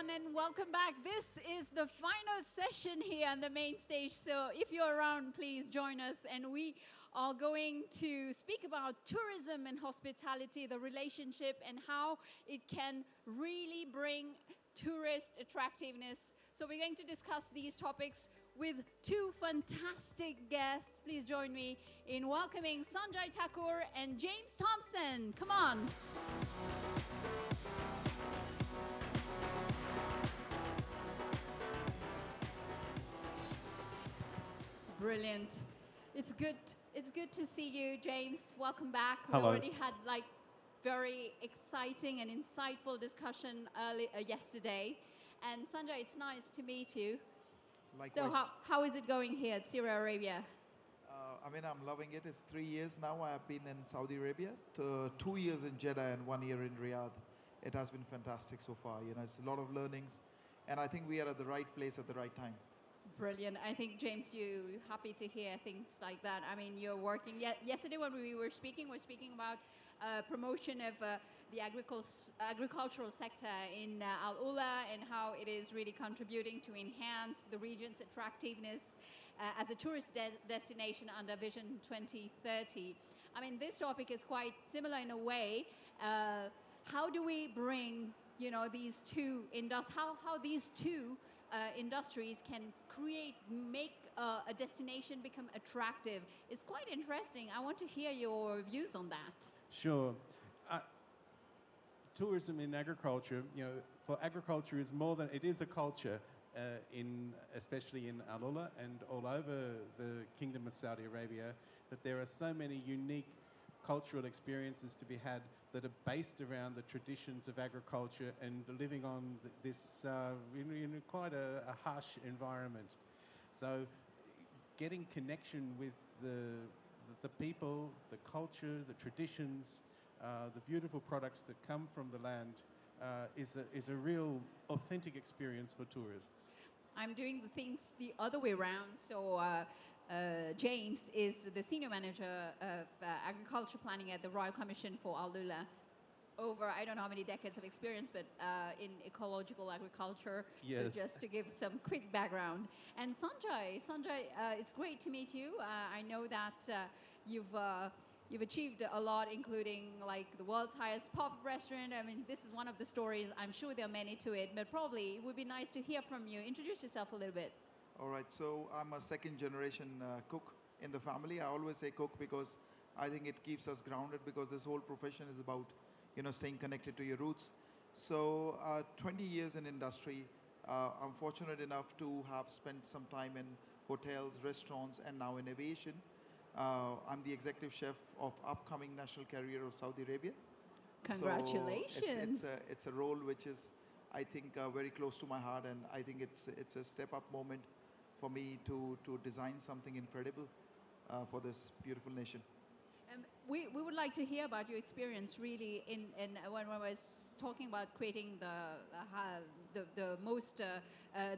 everyone, and welcome back. This is the final session here on the main stage. So if you're around, please join us. And we are going to speak about tourism and hospitality, the relationship, and how it can really bring tourist attractiveness. So we're going to discuss these topics with two fantastic guests. Please join me in welcoming Sanjay Thakur and James Thompson. Come on. Brilliant. It's good. It's good to see you, James. Welcome back. We Hello. already had like very exciting and insightful discussion yesterday. And Sanjay, it's nice to meet you. Likewise. So how is it going here at Sirha Arabia? I'm loving it. It's 3 years now. I have been in Saudi Arabia, 2 years in Jeddah and 1 year in Riyadh. It has been fantastic so far. It's a lot of learnings, and I think we are at the right place at the right time. Brilliant. I think, James, you're happy to hear things like that. I mean, you're working. Yesterday when we were speaking about promotion of the agricultural sector in Al Ula and how it is really contributing to enhance the region's attractiveness as a tourist destination under Vision 2030. I mean, this topic is quite similar in a way. How do we bring these two how these two industries can make a destination become attractive? It's quite interesting. I want to hear your views on that. Sure. Tourism in agriculture, for agriculture is more than, it is a culture, especially in Al Ula and all over the Kingdom of Saudi Arabia, that there are so many unique cultural experiences to be had that are based around the traditions of agriculture and living on this in quite a harsh environment. So getting connection with the people, the culture, the traditions, the beautiful products that come from the land is a real authentic experience for tourists. I'm doing the things the other way around. So James is the senior manager of agriculture planning at the Royal Commission for Al Ula. Over, I don't know how many decades of experience, but in ecological agriculture. Yes. So just to give some quick background. And Sanjay, it's great to meet you. I know that you've achieved a lot, including like the world's highest pop-up restaurant. I mean, this is one of the stories. I'm sure there are many to it, but probably it would be nice to hear from you. Introduce yourself a little bit. All right, so I'm a second generation cook in the family. I always say cook because I think it keeps us grounded, because this whole profession is about staying connected to your roots. So 20 years in industry. I'm fortunate enough to have spent some time in hotels, restaurants, and now in aviation. I'm the executive chef of upcoming national carrier of Saudi Arabia. Congratulations. So it's a role which is, I think, very close to my heart, and I think it's a step up moment for me to design something incredible for this beautiful nation. We would like to hear about your experience really in when I was talking about creating the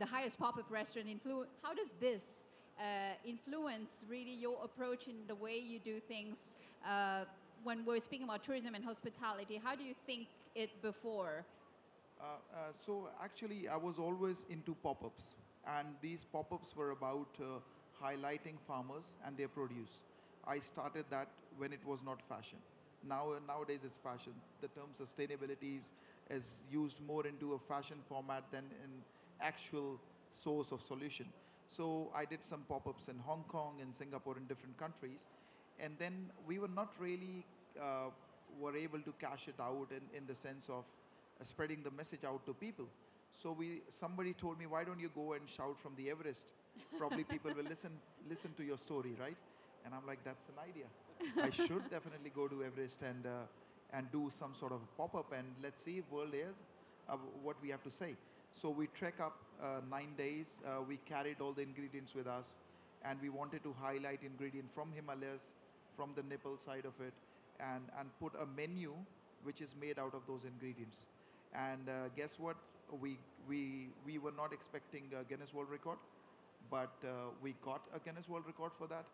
highest pop-up restaurant. How does this influence really your approach in the way you do things when we're speaking about tourism and hospitality? How do you think it before? So actually, I was always into pop-ups, and these pop-ups were about highlighting farmers and their produce. I started that when it was not fashion. Nowadays it's fashion. The term sustainability is used more into a fashion format than an actual source of solution. So I did some pop-ups in Hong Kong and Singapore, in different countries, and then we were not really were able to cash it out in the sense of spreading the message out to people. So somebody told me, why don't you go and shout from the Everest? Probably people will listen to your story, right? And I'm like, that's an idea. I should definitely go to Everest and do some sort of pop-up, and let's see if world hears what we have to say. So we trek up 9 days. We carried all the ingredients with us, and we wanted to highlight ingredient from Himalayas, from the Nepal side of it, and put a menu which is made out of those ingredients. And guess what? We were not expecting a Guinness World Record, but we got a Guinness World Record for that.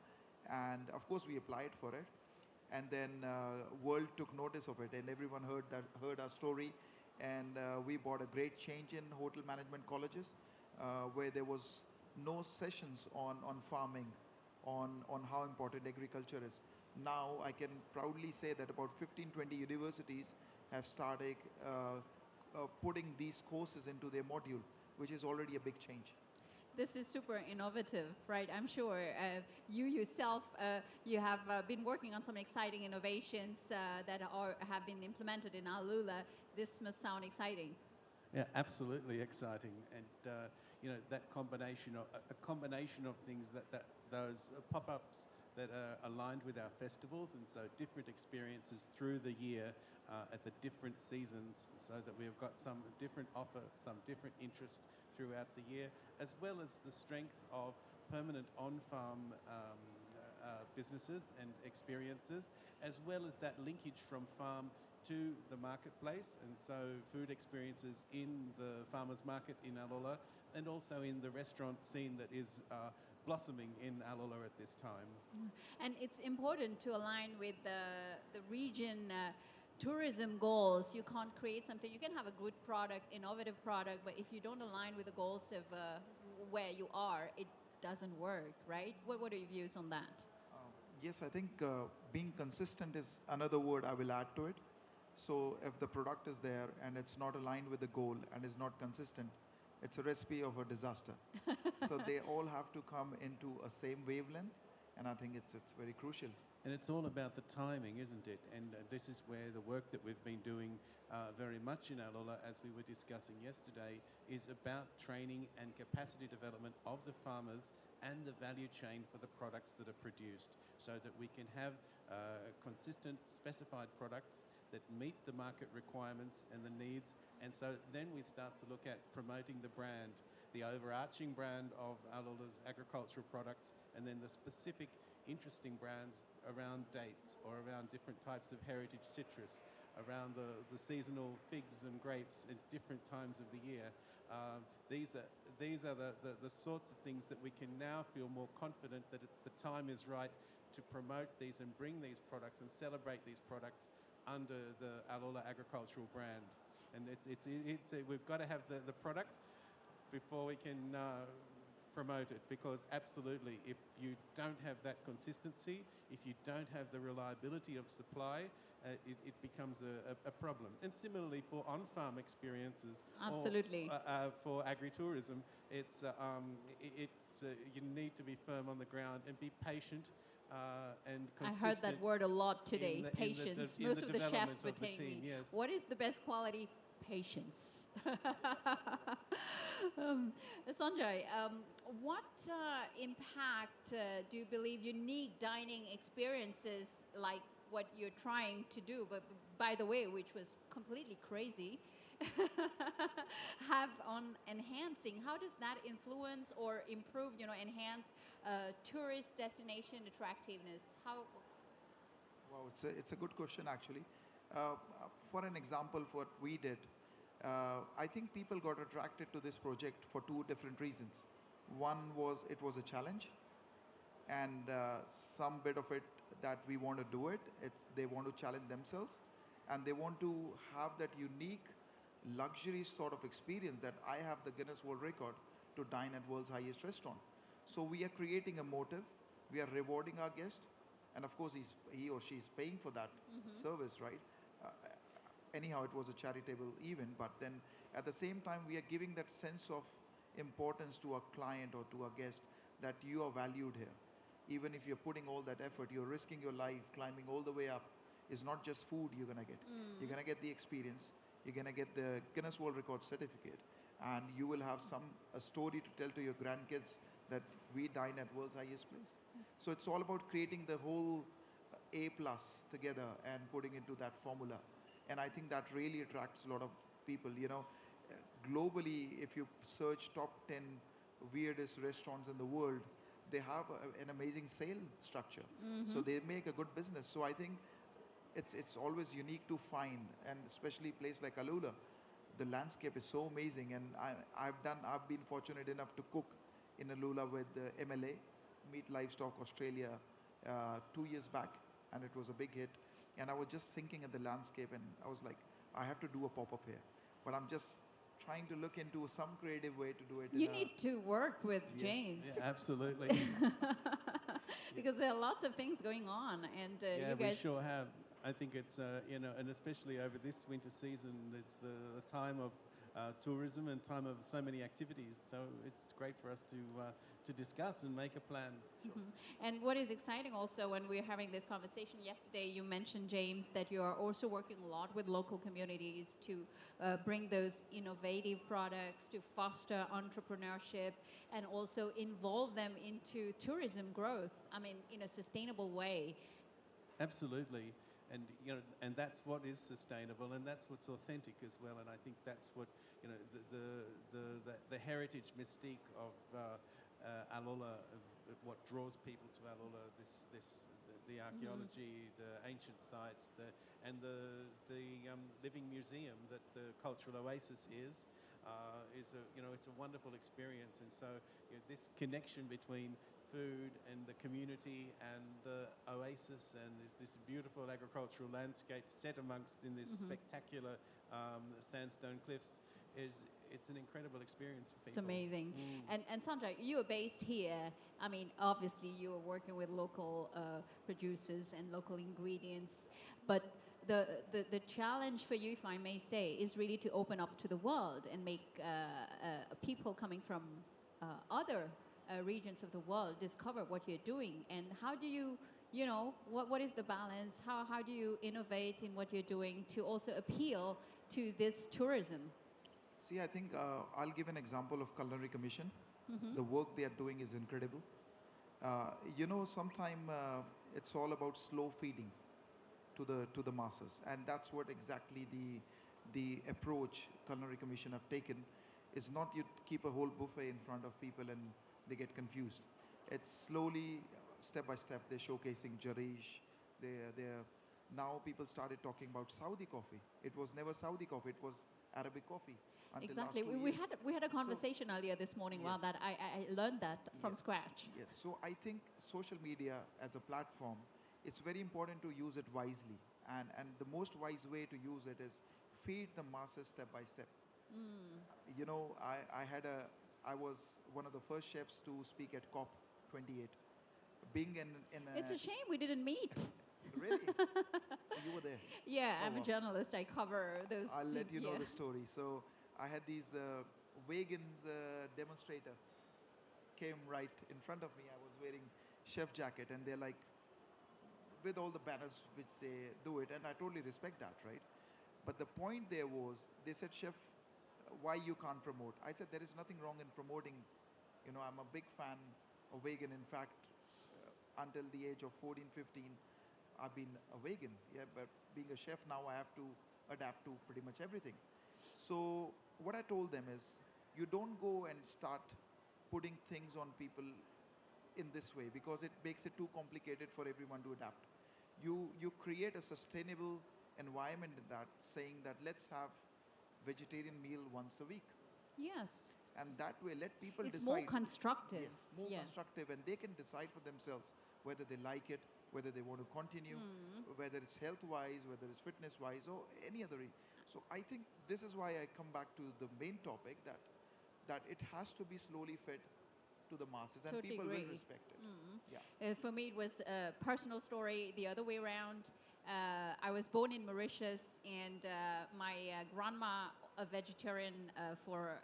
And of course we applied for it, and then world took notice of it, and everyone heard our story, and we brought a great change in hotel management colleges, where there was no sessions on farming, on how important agriculture is. Now I can proudly say that about 15, 20 universities have started putting these courses into their module, which is already a big change. This is super innovative, right? I'm sure you yourself, you have been working on some exciting innovations that have been implemented in Alula. This must sound exciting. Yeah, absolutely exciting, and that combination of things that those pop-ups that are aligned with our festivals, and so different experiences through the year at the different seasons, so that we've got some different offer, some different interest throughout the year, as well as the strength of permanent on-farm businesses and experiences, as well as that linkage from farm to the marketplace, and so food experiences in the farmers market in Alula, and also in the restaurant scene that is blossoming in Alula at this time. And it's important to align with the region tourism goals. You can't create something, you can have a good product, innovative product, but if you don't align with the goals of where you are, it doesn't work, right? What are your views on that? Yes, I think being consistent is another word I will add to it. So if the product is there and it's not aligned with the goal and is not consistent, it's a recipe of a disaster. So they all have to come into a same wavelength, and I think it's very crucial. And it's all about the timing, isn't it? And this is where the work that we've been doing very much in Alula, as we were discussing yesterday, is about training and capacity development of the farmers and the value chain for the products that are produced, so that we can have consistent, specified products that meet the market requirements and the needs. And so then we start to look at promoting the brand, the overarching brand of Alula's agricultural products, and then the specific interesting brands around dates or around different types of heritage citrus, around the seasonal figs and grapes at different times of the year. These are the sorts of things that we can now feel more confident that the time is right to promote these and bring these products and celebrate these products under the Alula agricultural brand. And we've got to have the product before we can promote it, because absolutely, if you don't have that consistency, if you don't have the reliability of supply, it becomes a problem. And similarly for on-farm experiences, absolutely, or for agritourism, you need to be firm on the ground and be patient and consistent. I heard that word a lot today, patience. Most of the chefs were telling me, yes. What is the best quality? Patience. Sanjay, what impact do you believe unique dining experiences like what you're trying to do, but by the way, which was completely crazy, have on enhancing? How does that influence or improve, enhance tourist destination attractiveness? How? Wow, it's a good question actually. For an example, what we did, I think people got attracted to this project for two different reasons. One was it was a challenge, and some bit of it that we want to do it. They want to challenge themselves, and they want to have that unique luxury sort of experience that I have the Guinness World Record to dine at world's highest restaurant. So we are creating a motive. We are rewarding our guest, and of course he or she is paying for that service, right? Uh, Anyhow, it was a charitable event, but then at the same time we are giving that sense of importance to our client or to our guest, that you are valued here. Even if you're putting all that effort, you're risking your life, climbing all the way up. It's not just food you're going to get. You're going to get the experience. You're going to get the Guinness World Record certificate. And you will have a story to tell to your grandkids that we dine at world's highest place. So it's all about creating the whole A plus together and putting into that formula. And I think that really attracts a lot of people. Globally, if you search top 10 weirdest restaurants in the world, they have an amazing sale structure. So they make a good business. So I think it's always unique to find, and especially a place like Alula, the landscape is so amazing. And I've been fortunate enough to cook in Alula with the MLA, Meat Livestock Australia, 2 years back, and it was a big hit. And I was just thinking at the landscape, and I was like, I have to do a pop-up here. but I'm just trying to look into some creative way to do it in You a. need to work with Yes. James. Yeah, absolutely. Because there are lots of things going on, and Yeah, you we guys. sure have. I think it's, and especially over this winter season, it's the time of tourism and time of so many activities. So it's great for us to discuss and make a plan. Mhm. And what is exciting also when we're having this conversation yesterday, you mentioned, James, that you are also working a lot with local communities to bring those innovative products, to foster entrepreneurship, and also involve them into tourism growth, I mean, in a sustainable way. Absolutely, and and that's what is sustainable, and that's what's authentic as well. And I think that's what the heritage mystique of Alola, what draws people to Alola, the archaeology, the ancient sites, and the living museum that the cultural oasis is a it's a wonderful experience. And so this connection between food and the community and the oasis, and there's this beautiful agricultural landscape set amongst in this spectacular sandstone cliffs. It's an incredible experience for people. It's amazing. And Sandra, you are based here. I mean, obviously you are working with local producers and local ingredients, but the challenge for you, if I may say, is really to open up to the world and make people coming from other regions of the world discover what you're doing. And how do you, what is the balance? How do you innovate in what you're doing to also appeal to this tourism? See, I think I'll give an example of Culinary Commission. The work they are doing is incredible. Sometime it's all about slow feeding to the masses, and that's what exactly the approach Culinary Commission have taken. Is not you keep a whole buffet in front of people and they get confused. It's slowly, step by step, they're showcasing Jarish. They're now people started talking about Saudi coffee. It was never Saudi coffee. It was Arabic coffee until Exactly. last 2 We years. had a conversation earlier this morning about Yes. that. I learned that from Yes. scratch. Yes. So I think social media as a platform, it's very important to use it wisely. And the most wise way to use it is feed the masses step by step. I was one of the first chefs to speak at COP 28. Being in It's a, a shame we didn't meet. really, you were there. Yeah, Oh, I'm a wow. journalist. I cover those. I'll let you know Yeah. the story. So I had these vegans demonstrator came right in front of me. I was wearing chef jacket, and they're like, with all the banners which they do it, and I totally respect that, right? But the point there was, they said, chef, why you can't promote? I said, there is nothing wrong in promoting. I'm a big fan of vegan. In fact, until the age of 14, 15, I've been a vegan. Yeah, but being a chef now, I have to adapt to pretty much everything. So what I told them is, you don't go and start putting things on people in this way because it makes it too complicated for everyone to adapt. You create a sustainable environment in that, saying that let's have vegetarian meal once a week, Yes. and that way let people It's more decide. constructive. Yes, more Yeah. constructive, and they can decide for themselves whether they like it, whether they want to continue, whether it's health wise, whether it's fitness wise, or any other so I think this is why I come back to the main topic, that it has to be slowly fed to the masses and Totally people will agree. respect it. Yeah. For me, it was a personal story the other way around. I was born in Mauritius, and my grandma, a vegetarian for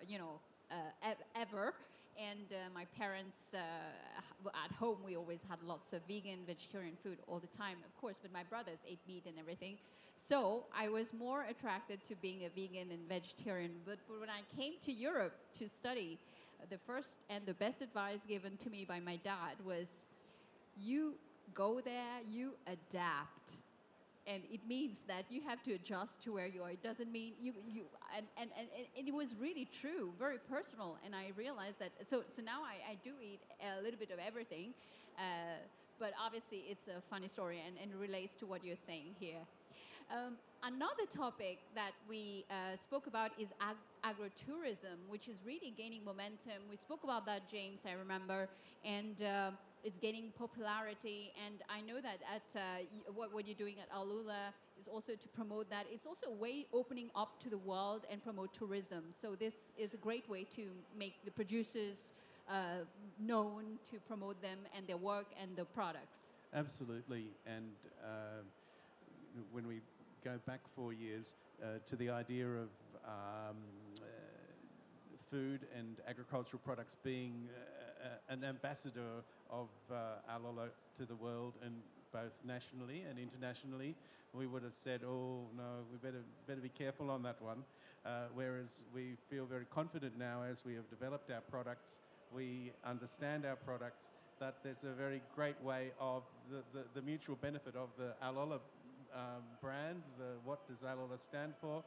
ever, and my parents at home we always had lots of vegan, vegetarian food all the time, of course. But my brothers ate meat and everything, so I was more attracted to being a vegan and vegetarian. But when I came to Europe to study, the first and the best advice given to me by my dad was, you go there, you adapt. And it means that you have to adjust to where you are. It doesn't mean and it was really true, very personal. And I realized that, so now I do eat a little bit of everything, but obviously it's a funny story and relates to what you're saying here. Another topic that we spoke about is agrotourism, which is really gaining momentum. We spoke about that, James, I remember. And is gaining popularity, and I know that at what you're doing at Alula is also to promote that. It's also a way opening up to the world and promote tourism. So this is a great way to make the producers known, to promote them and their work and the products. Absolutely, and when we go back 4 years to the idea of food and agricultural products being an ambassador of Alola to the world, and both nationally and internationally, we would have said, oh no, we better be careful on that one. Whereas we feel very confident now, as we have developed our products, we understand our products, that there's a very great way of the mutual benefit of the Alola brand, what does Alola stand for,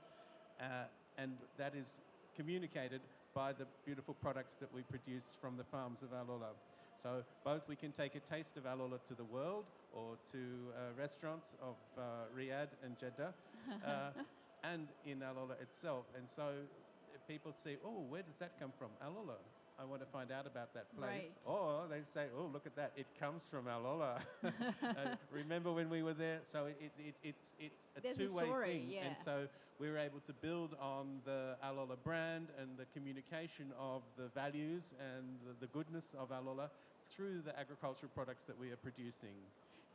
and that is communicated by the beautiful products that we produce from the farms of Alola. So both we can take a taste of Alola to the world, or to restaurants of Riyadh and Jeddah, and in Alola itself. And so if people say, oh, where does that come from? Alola. I want to find out about that place. Right. Or they say, oh, look at that, it comes from Alola. Remember when we were there? So it's a There's a two-way story, thing. yeah. And so we were able to build on the Alola brand and the communication of the values and the goodness of Alola through the agricultural products that we are producing.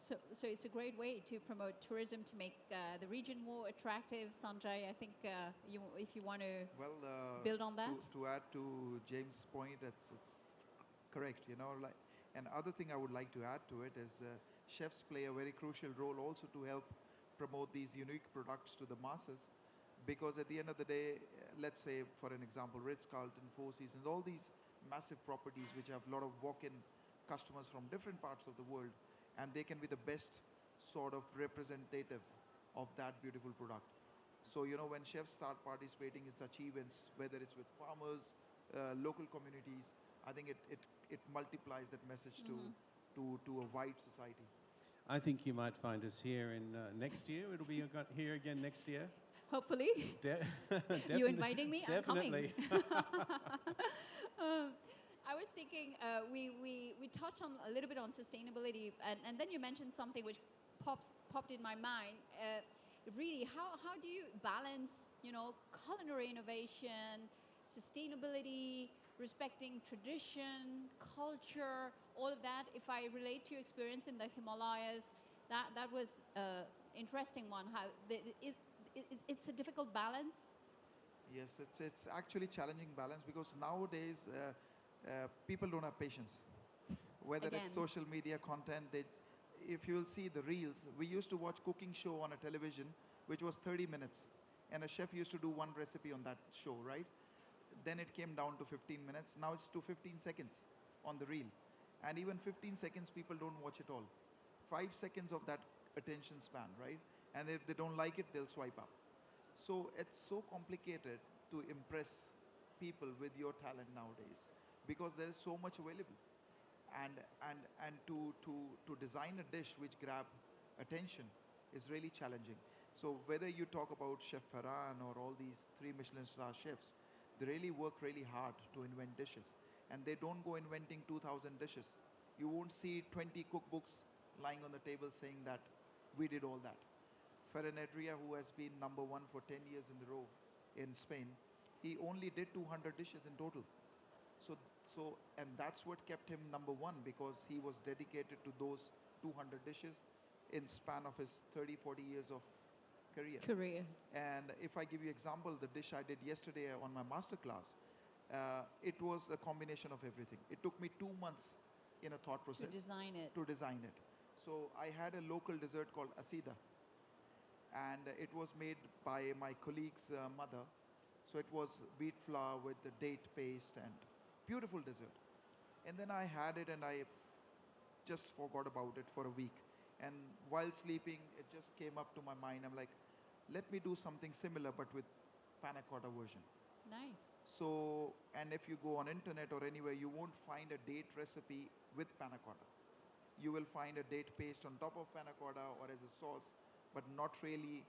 So it's a great way to promote tourism, to make the region more attractive. Sanjay, I think if you want to build on that. To add to James' point, it's correct. You know, like, and other thing I would like to add to it is chefs play a very crucial role also to help promote these unique products to the masses, because at the end of the day, let's say for an example, Ritz-Carlton, Four Seasons, all these massive properties which have a lot of walk-in customers from different parts of the world, and they can be the best sort of representative of that beautiful product. So, you know, when chefs start participating in such events, whether it's with farmers, local communities, I think it multiplies that message to a wide society. I think you might find us here in next year. It'll be here again next year. Hopefully. You inviting me? Definitely. I'm coming. I was thinking we touched on a little bit on sustainability, and then you mentioned something which popped in my mind. Really, how do you balance, you know, culinary innovation, sustainability, respecting tradition, culture, all of that? If I relate to your experience in the Himalayas, that was an interesting one. How it's a difficult balance. Yes, it's actually challenging balance, because nowadays people don't have patience. Whether Again. it's social media content, if you will see the reels, we used to watch cooking show on a television, which was 30 minutes, and a chef used to do one recipe on that show, right? Then it came down to 15 minutes. Now it's to 15 seconds on the reel, and even 15 seconds people don't watch it all. 5 seconds of that attention span, right? And if they don't like it, they'll swipe up. So it's so complicated to impress people with your talent nowadays, because there is so much available, and to design a dish which grab attention is really challenging. So whether you talk about Chef Farhan or all these 3 Michelin star chefs, they really work really hard to invent dishes, and they don't go inventing 2,000 dishes. You won't see 20 cookbooks lying on the table saying that we did all that. Ferran Adria, who has been #1 for 10 years in a row in Spain, he only did 200 dishes in total. And that's what kept him #1, because he was dedicated to those 200 dishes in span of his 30, 40 years of career. And if I give you example, the dish I did yesterday on my master class, it was a combination of everything. It took me 2 months in a thought process To design it. So I had a local dessert called asida, and it was made by my colleague's mother. So it was wheat flour with the date paste, and beautiful dessert. And then I had it, and I just forgot about it for a week. And while sleeping, it just came up to my mind. I'm like, let me do something similar, but with panna cotta version. Nice. So, and if you go on internet or anywhere, you won't find a date recipe with panna cotta. You will find a date paste on top of panna cotta or as a sauce, but not really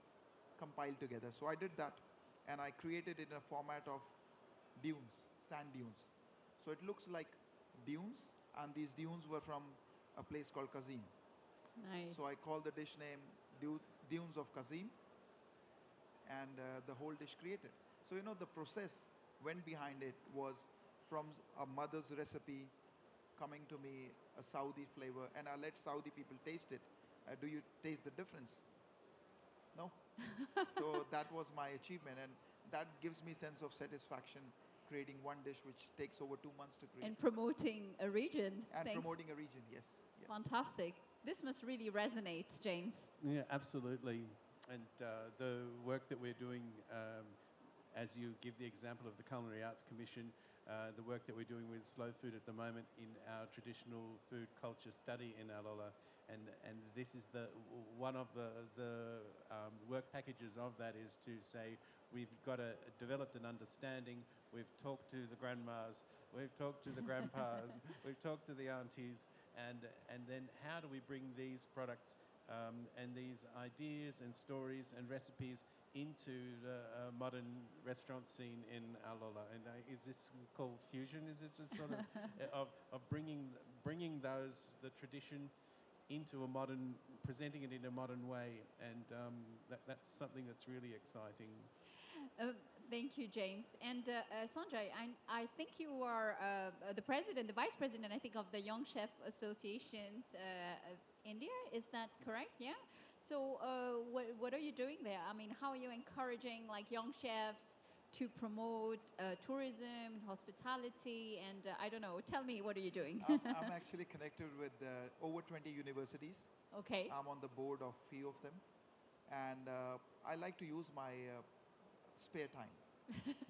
compiled together. So I did that, and I created it in a format of dunes, sand dunes. So it looks like dunes, and these dunes were from a place called Kazim. Nice. So I called the dish name Dunes of Kazim, and the whole dish created. So the process went behind it was from a mother's recipe coming to me, a Saudi flavor, and I let Saudi people taste it. Do you taste the difference? No. So that was my achievement, and that gives me sense of satisfaction creating one dish which takes over 2 months to create. And promoting a region. And Thanks. promoting a region, yes. Fantastic. This must really resonate, James. Yeah, absolutely. And the work that we're doing, as you give the example of the Culinary Arts Commission, the work that we're doing with slow food at the moment in our traditional food culture study in Alola, and this is one of the work packages of that is to say we've developed an understanding. We've talked to the grandmas, we've talked to the grandpas, we've talked to the aunties, and then how do we bring these products and these ideas and stories and recipes into the modern restaurant scene in Alola? And is this called fusion? Is this a sort of bringing the tradition into a modern, presenting it in a modern way, and that's something that's really exciting. Thank you, James. And Sanjay, I think you are the president, the vice president, I think, of the Young Chef Associations of India. Is that correct? Yeah. So what are you doing there? I mean, how are you encouraging like young chefs to promote tourism, hospitality, and I don't know. Tell me, what are you doing? I'm actually connected with over 20 universities. Okay. I'm on the board of few of them, and I like to use my spare time.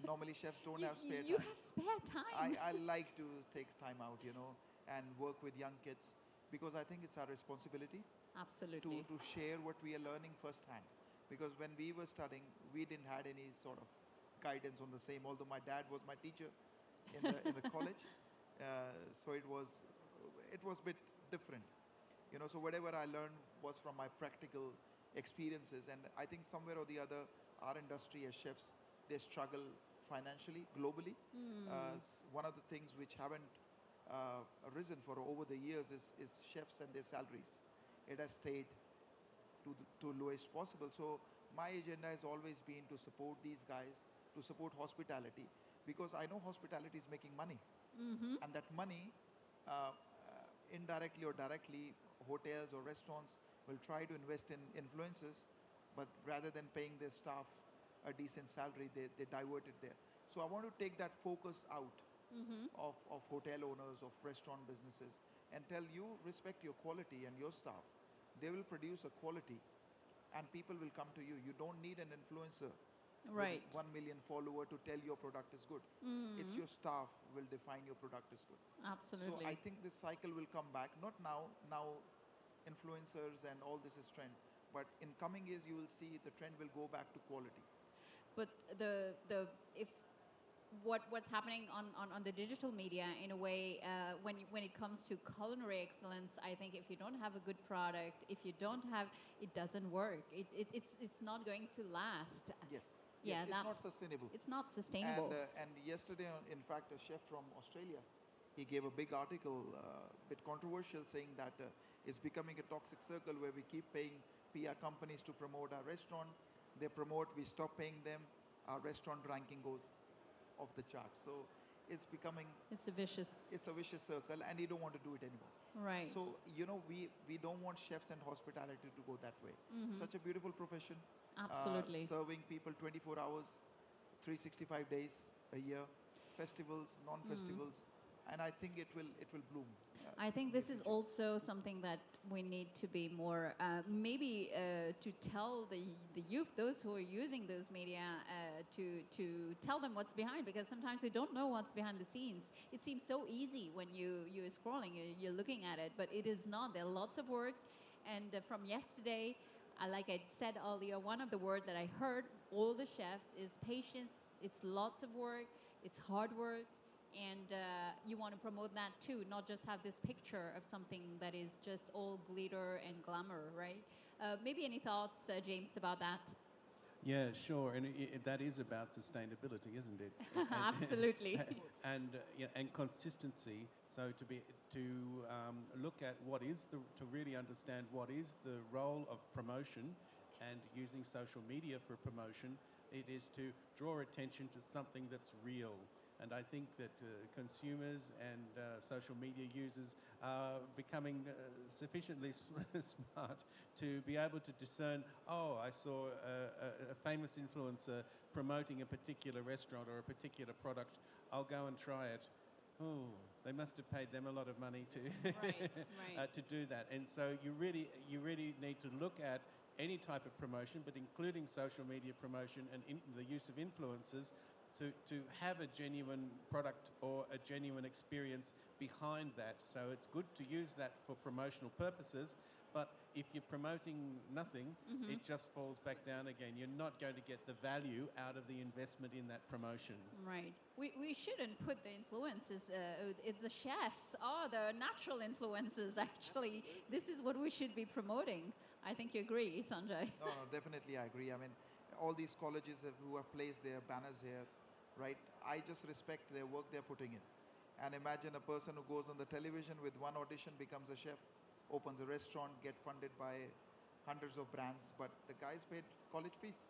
Normally, chefs don't have spare time. You have spare time. I like to take time out, and work with young kids because I think it's our responsibility Absolutely. to share what we are learning firsthand. Because when we were studying, we didn't had any sort of guidance on the same. Although my dad was my teacher in the college, so it was a bit different. So whatever I learned was from my practical experiences, and I think somewhere or the other, our industry as chefs, they struggle financially globally. One of the things which haven't risen for over the years is chefs and their salaries. It has stayed to lowest possible. So my agenda has always been to support these guys, to support hospitality, because I know hospitality is making money, and that money, indirectly or directly, hotels or restaurants will try to invest in influencers, but rather than paying their staff a decent salary, they divert it there. So I want to take that focus out of hotel owners, of restaurant businesses, and tell you, respect your quality and your staff. They will produce a quality, and people will come to you. You don't need an influencer Right. with 1 million follower to tell your product is good. It's your staff will define your product is good. Absolutely. So I think this cycle will come back. Not now. Now, influencers and all this is trend. But in coming years, you will see the trend will go back to quality. But if what's happening on the digital media, in a way, when it comes to culinary excellence, I think if you don't have a good product, if you don't have, it doesn't work. It's not going to last. Yes. Yeah, Yes, it's not sustainable. It's not sustainable. And yesterday, in fact, a chef from Australia, he gave a big article, bit controversial, saying that it's becoming a toxic circle where we keep paying PR companies to promote our restaurant. They promote, we stop paying them, our restaurant ranking goes off the chart. So it's becoming... It's a vicious circle, and you don't want to do it anymore. Right. So, we don't want chefs and hospitality to go that way. Such a beautiful profession. Absolutely. Serving people 24 hours, 365 days a year, festivals, non-festivals, and I think it will bloom. I think this is also something that we need to be more, maybe to tell the youth, those who are using those media, to tell them what's behind, because sometimes we don't know what's behind the scenes. It seems so easy when you're scrolling, you're looking at it, but it is not. There are lots of work, and from yesterday, like I said earlier, one of the words that I heard all the chefs is patience. It's lots of work. It's hard work. And you want to promote that too, not just have this picture of something that is just all glitter and glamour, right? Maybe any thoughts, James, about that? Yeah, sure, and that is about sustainability, isn't it? Absolutely. And yeah, and consistency. So to look at to really understand what is the role of promotion, and using social media for promotion, it is to draw attention to something that's real. And I think that consumers and social media users are becoming sufficiently smart to be able to discern, oh, I saw a famous influencer promoting a particular restaurant or a particular product, I'll go and try it. Oh, they must have paid them a lot of money to, Right, right. to do that. And so you really need to look at any type of promotion, but including social media promotion and the use of influencers, to have a genuine product or a genuine experience behind that. So it's good to use that for promotional purposes, but if you're promoting nothing, it just falls back down again. You're not going to get the value out of the investment in that promotion. Right. We shouldn't put the influences, the chefs are the natural influencers, actually. This is what we should be promoting. I think you agree, Sanjay. No, no, definitely I agree. I mean, all these colleges who have placed their banners here, right? I just respect their work they're putting in. And imagine a person who goes on the television with one audition, becomes a chef, opens a restaurant, get funded by hundreds of brands, but the guys paid college fees.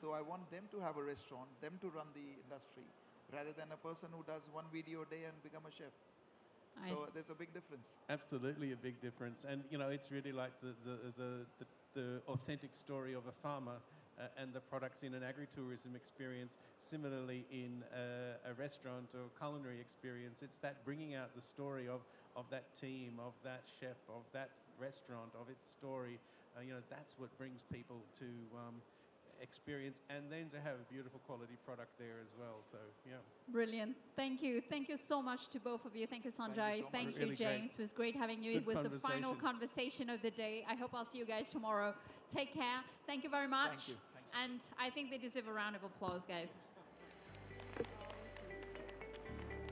So I want them to have a restaurant, them to run the industry, rather than a person who does one video a day and become a chef. So there's a big difference. Absolutely a big difference. And, you know, it's really like the authentic story of a farmer and the products in an agritourism experience. Similarly, in a restaurant or culinary experience, it's that bringing out the story of that team, of that chef, of that restaurant, of its story. You know, that's what brings people to experience, and then to have a beautiful quality product there as well. So, yeah. Brilliant. Thank you. Thank you so much to both of you. Thank you, Sanjay. Thank you so much. Thank you, Really James. great. It was great having you. Good It was the final conversation. conversation of the day. I hope I'll see you guys tomorrow. Take care. Thank you very much. Thank you. Thank you. And I think they deserve a round of applause, guys.